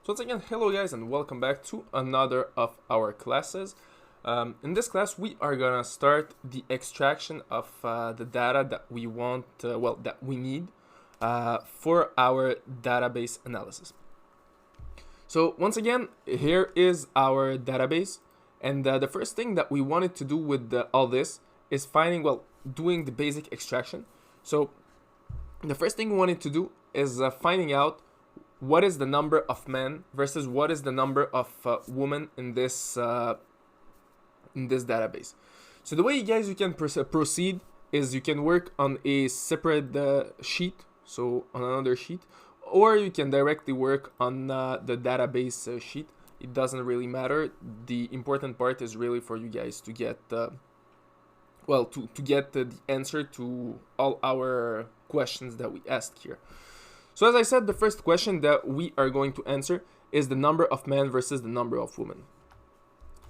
So once again, hello guys and welcome back to another of our classes. In this class, we are gonna start the extraction of the data that we want, that we need for our database analysis. So once again, here is our database, and the first thing that we wanted to do with all this is doing the basic extraction. So the first thing we wanted to do is finding out what is the number of men versus what is the number of women in this database. So the way you can proceed is you can work on a separate sheet, so on another sheet, or you can directly work on the database sheet. It doesn't really matter. The important part is really for you guys to get to get the answer to all our questions that we asked here. So as I said, the first question that we are going to answer is the number of men versus the number of women.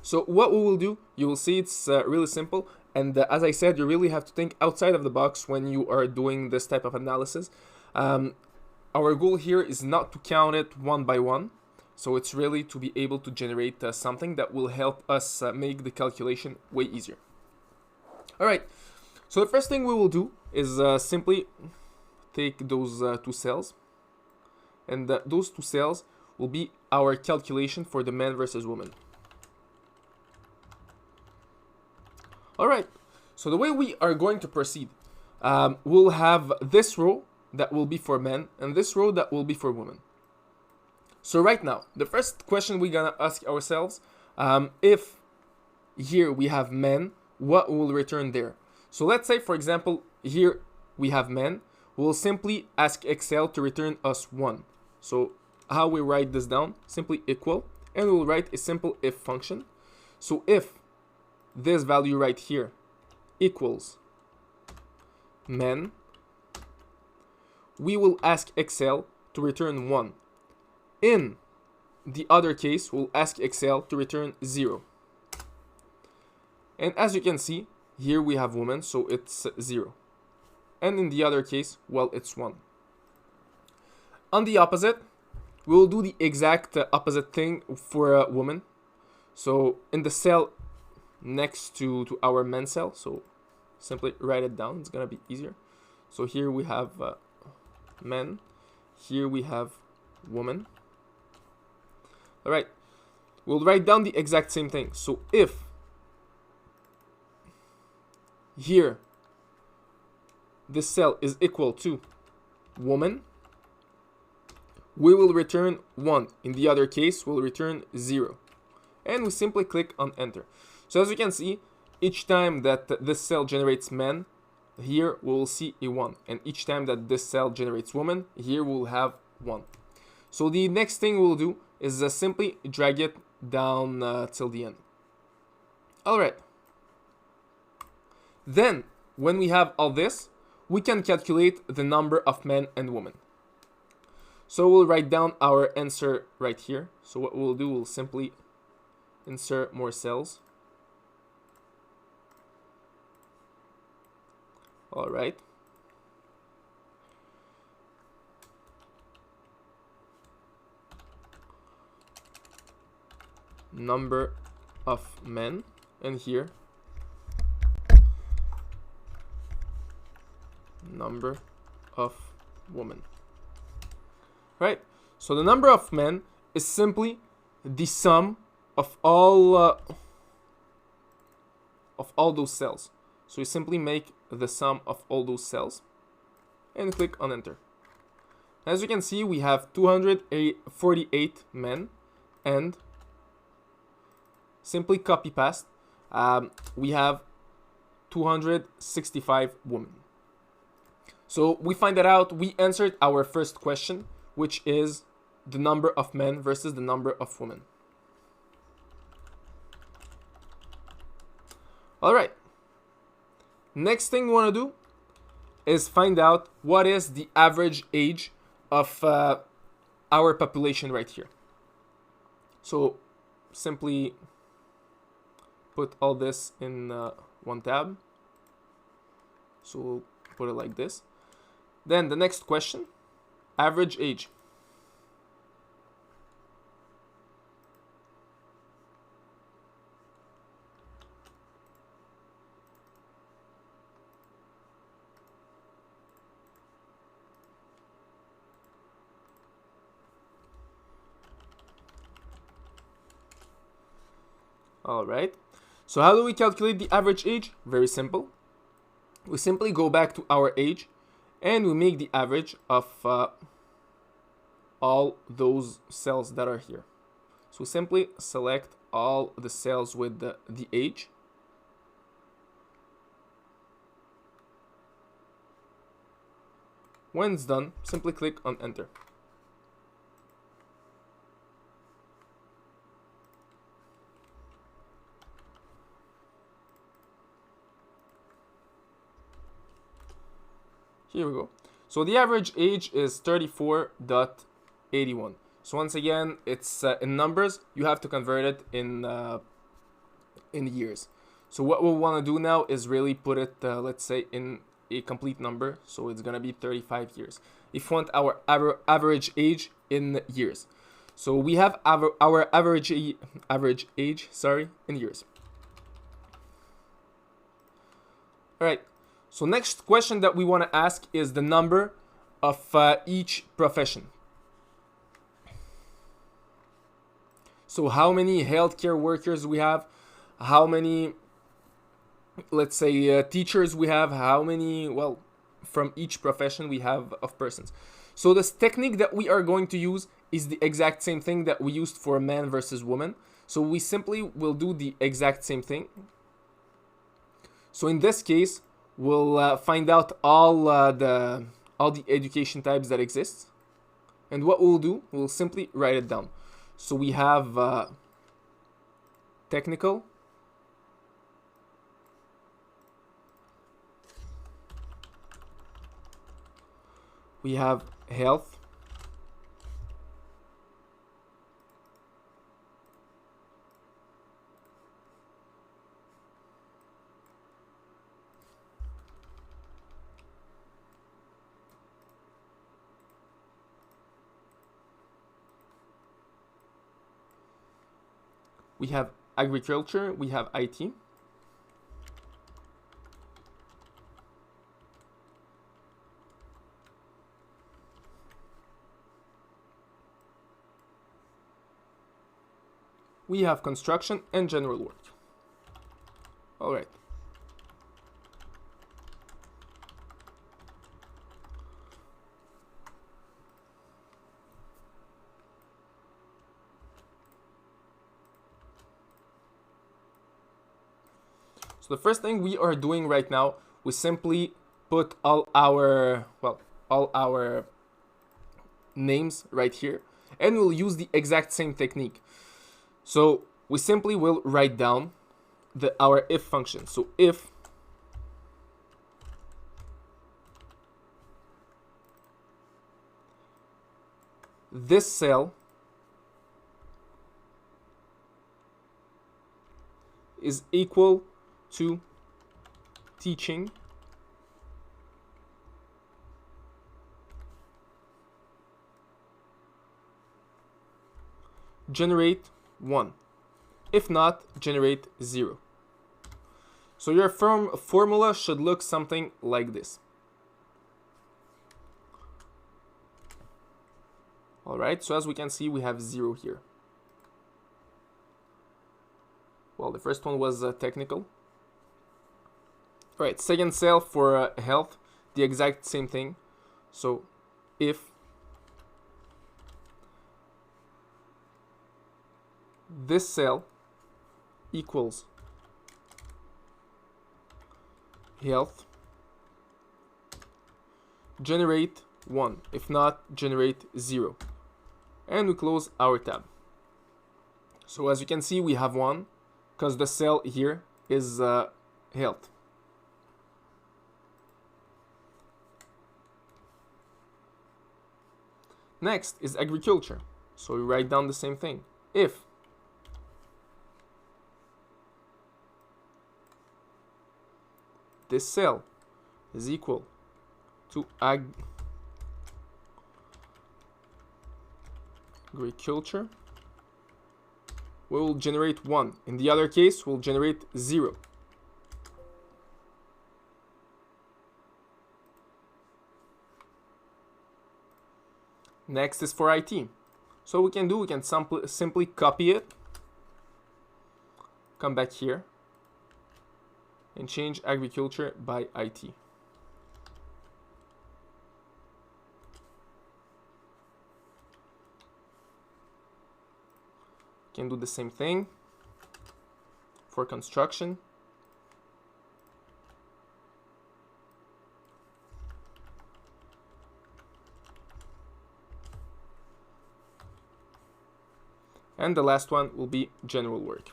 So what we will do, you will see it's really simple. And as I said, you really have to think outside of the box when you are doing this type of analysis. Our goal here is not to count it one by one. So it's really to be able to generate something that will help us make the calculation way easier. All right. So the first thing we will do is simply take those two cells, and those two cells will be our calculation for the men versus women. Alright, so the way we are going to proceed, we'll have this row that will be for men and this row that will be for women. So right now, the first question we're gonna ask ourselves, if here we have men, what will return there? So let's say, for example, here we have men. We'll simply ask Excel to return us 1. So how we write this down? Simply equal, and we'll write a simple if function. So if this value right here equals men, we will ask Excel to return 1. In the other case, we'll ask Excel to return 0. And as you can see, here we have women, so it's 0. And in the other case, well, it's 1. On the opposite, we'll do the exact opposite thing for a woman. So in the cell next to our men cell, so simply write it down, it's gonna be easier. So here we have men, here we have woman. All right, we'll write down the exact same thing. So if here this cell is equal to woman, we will return 1. In the other case, we'll return 0. And we simply click on enter. So as you can see, each time that this cell generates men, here we will see a 1. And each time that this cell generates woman, here we'll have 1. So the next thing we'll do is simply drag it down till the end. Alright. Then, when we have all this, we can calculate the number of men and women. So we'll write down our answer right here. So what we'll do, we'll simply insert more cells. All right. Number of men, and here number of women. Right, so the number of men is simply the sum of all those cells. So you simply make the sum of all those cells and click on enter. As you can see, we have 248 men, and simply copy paste, we have 265 women. So we find that out, we answered our first question, which is the number of men versus the number of women. Alright. Next thing we want to do is find out what is the average age of our population right here. So simply put all this in one tab. So we'll put it like this. Then the next question, average age. All right. So how do we calculate the average age? Very simple. We simply go back to our age and we make the average of all those cells that are here. So simply select all the cells with the age. When it's done, simply click on enter. Here we go. So the average age is 34.81. So once again, it's in numbers. You have to convert it in years. So what we'll want to do now is really put it, let's say, in a complete number. So it's gonna be 35 years. If we want our average age in years, so we have our average age, sorry, in years. All right. So next question that we want to ask is the number of each profession. So how many healthcare workers we have, how many, let's say, teachers we have, how many, well, from each profession we have of persons. So this technique that we are going to use is the exact same thing that we used for man versus woman. So we simply will do the exact same thing. So in this case, we'll find out all the education types that exist, and what we'll do, we'll simply write it down. So we have technical, we have health, we have agriculture, we have IT, we have construction and general work. All right. So the first thing we are doing right now, we simply put all our names right here, and we'll use the exact same technique. So we simply will write down our if function. So if this cell is equal to teaching, generate 1. If not, generate 0. So your formula should look something like this. Alright, so as we can see, we have 0 here. Well, the first one was technical. Alright, second cell for health, the exact same thing. So if this cell equals health, generate 1. If not, generate 0. And we close our tab. So as you can see, we have 1 because the cell here is health. Next is agriculture. So we write down the same thing. If this cell is equal to agriculture, we will generate 1. In the other case, we'll generate 0. Next is for IT. So we can simply copy it come back here and change agriculture by IT. Can do the same thing for construction. And the last one will be general work.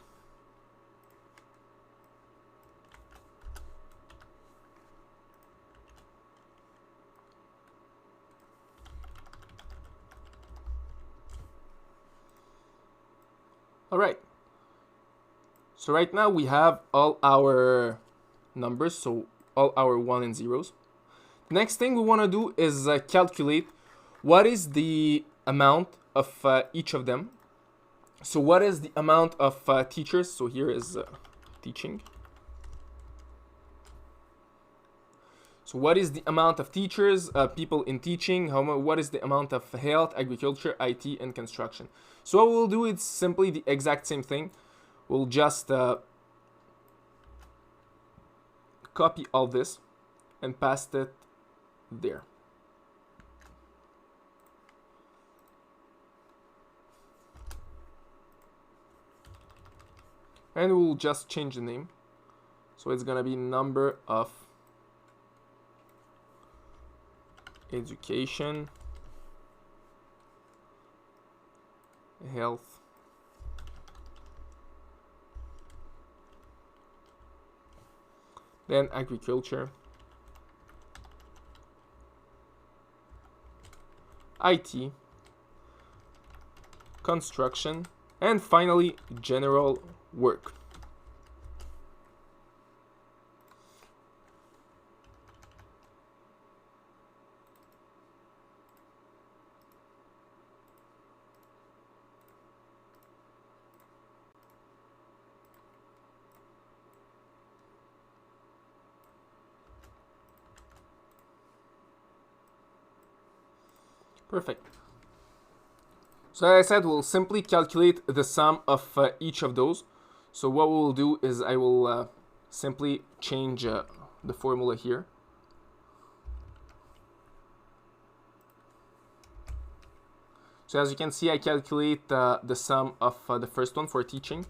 All right. So right now we have all our numbers, so all our 1 and 0s. The next thing we want to do is calculate what is the amount of each of them. So what is the amount of teachers? So here is teaching. So what is the amount of teachers, people in teaching? What is the amount of health, agriculture, IT, and construction? So what we'll do is simply the exact same thing. We'll just copy all this and paste it there. And we'll just change the name. So it's gonna be number of education, health, then agriculture, IT, construction, and finally general work. Perfect. So as I said, we'll simply calculate the sum of each of those. So what we'll do is I will simply change the formula here. So as you can see, I calculate the sum of the first one for teaching.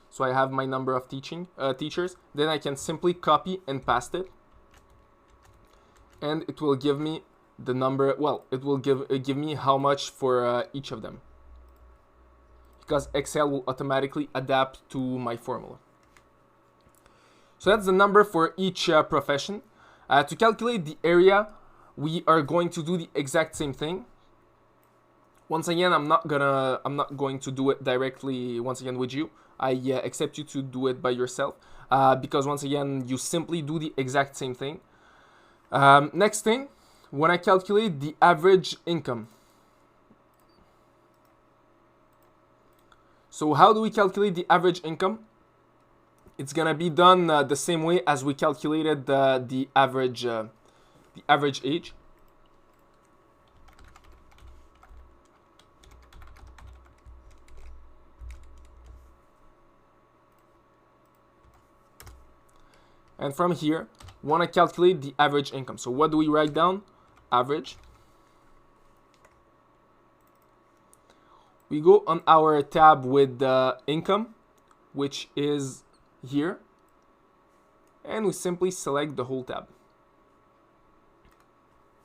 So I have my number of teachers. Then I can simply copy and paste it. And it will give me the number, well, it will give me how much for each of them, because Excel will automatically adapt to my formula. So that's the number for each profession. To calculate the area, we are going to do the exact same thing. Once again, I'm not going to do it directly once again with you. I accept you to do it by yourself, because once again, you simply do the exact same thing. Next thing, when I calculate the average income. So how do we calculate the average income? It's gonna be done the same way as we calculated the average age. And from here, we want to calculate the average income. So what do we write down? Average. We go on our tab with income, which is here, and we simply select the whole tab.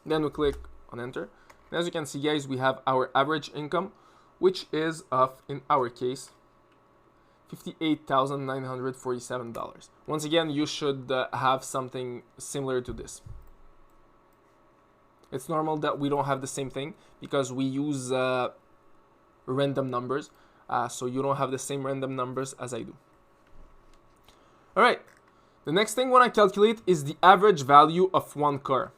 Then we click on enter. And as you can see, guys, we have our average income, which is of, in our case, $58,947. Once again, you should have something similar to this. It's normal that we don't have the same thing because we use random numbers. So you don't have the same random numbers as I do. All right. The next thing I want to calculate is the average value of one car.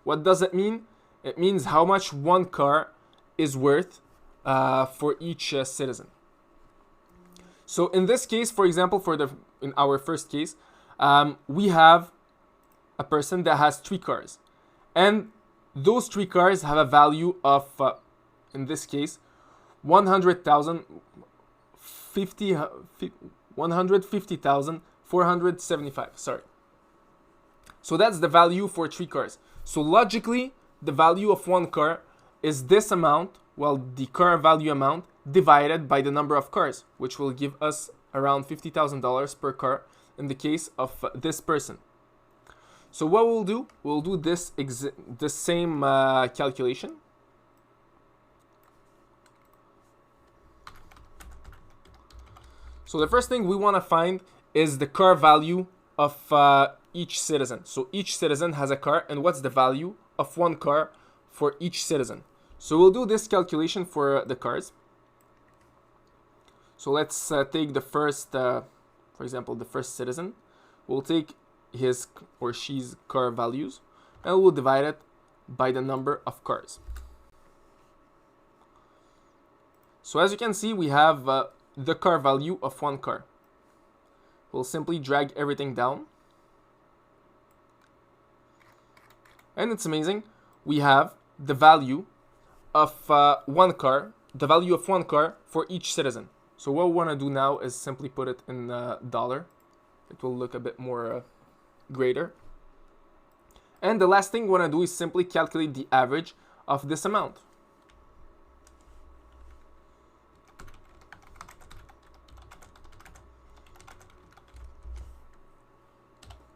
What does it mean? It means how much one car is worth for each citizen. So in this case, for example, in our first case, we have a person that has 3 cars, and those 3 cars have a value of, in this case, 100,000, 150,475. Sorry. So that's the value for 3 cars. So logically, the value of one car is this amount, well, the car value amount, divided by the number of cars, which will give us around $50,000 per car in the case of this person. So what we'll do this same calculation. So the first thing we want to find is the car value of each citizen. So each citizen has a car, and what's the value of one car for each citizen? So we'll do this calculation for the cars. So let's take the first, for example, the first citizen. We'll take his or she's car values, and we'll divide it by the number of cars. So as you can see, we have the car value of one car. We'll simply drag everything down. And it's amazing. We have the value of one car, the value of one car for each citizen. So what we want to do now is simply put it in dollar. It will look a bit more greater. And the last thing we want to do is simply calculate the average of this amount.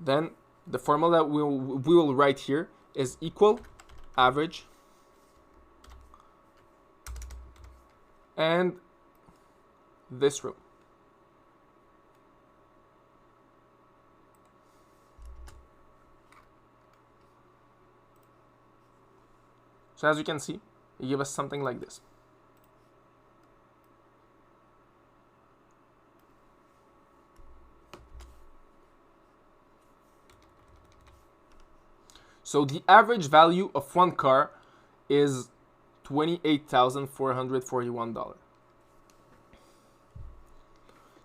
Then the formula we will write here is equal average and this row. So as you can see, it gives us something like this. So the average value of one car is $28,441.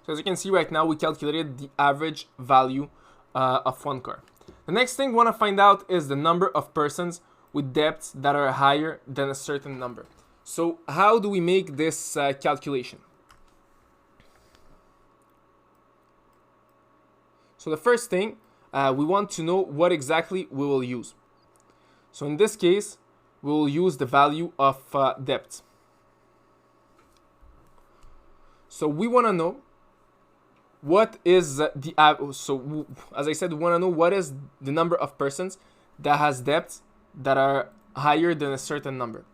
So as you can see right now, we calculated the average value of one car. The next thing we want to find out is the number of persons with debts that are higher than a certain number. So how do we make this calculation? So the first thing, we want to know what exactly we will use. So in this case, we will use the value of debt. So we want to know what is so as I said, we want to know what is the number of persons that has debts that are higher than a certain number.